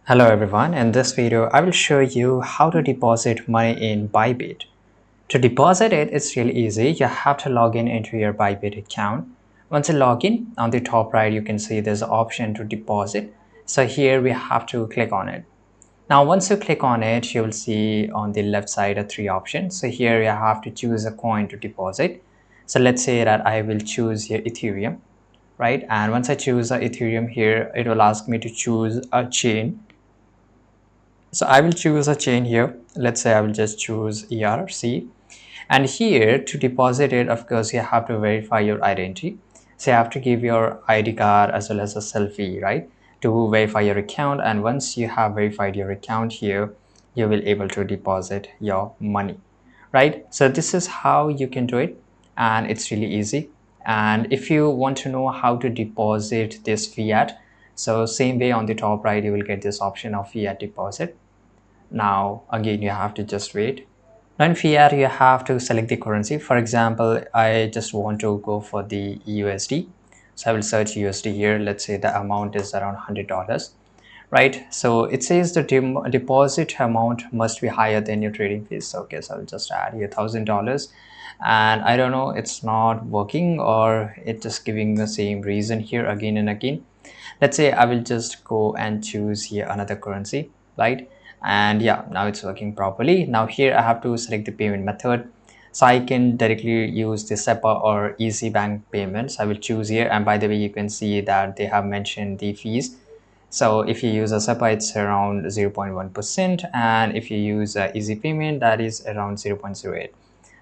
Hello everyone, in this video I will show you how to deposit money in Bybit. To deposit it, it's really easy. You have to log in into your Bybit account. Once you log in, on the top right you can see there's an option to deposit. So here we have to click on it. Now once you click on it, you will see on the left side three options. So here you have to choose a coin to deposit. So let's say that I will choose here Ethereum, right? And once I choose Ethereum here, it will ask me to choose a chain. So I will choose a chain here. Let's say I will just choose ERC. And here to deposit it, of course, you have to verify your identity. So you have to give your ID card as well as a selfie, right? To verify your account. And once you have verified your account here, you will able to deposit your money, right? So this is how you can do it. And it's really easy. And if you want to know how to deposit this fiat, so same way on the top right, you will get this option of fiat deposit. Now again you have to just wait. Now in fiat you have to select the currency. For example, I just want to go for the USD, so I will search USD here. Let's say the amount is around $100, right? So it says the deposit amount must be higher than your trading fees. Okay, so I'll just add here $1,000, and I don't know, it's not working or it's just giving the same reason here again and again. Let's say I will just go and choose here another currency, right? And yeah, now it's working properly. Now here I have to select the payment method, so I can directly use the SEPA or easy bank payments. I will choose here, and by the way you can see that they have mentioned the fees. So if you use a SEPA, it's around 0.1%, and if you use easy payment, that is around 0.08.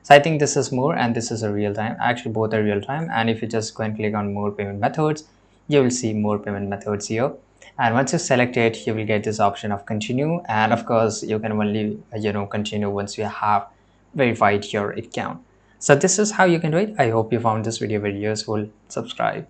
So I think this is more, and this is a real time. Actually both are real time. And if you just go and click on more payment methods, you will see more payment methods here. And once you select it, you will get this option of continue. And of course you can only continue once you have verified your account. So this is how you can do it. I hope you found this video very useful. Subscribe.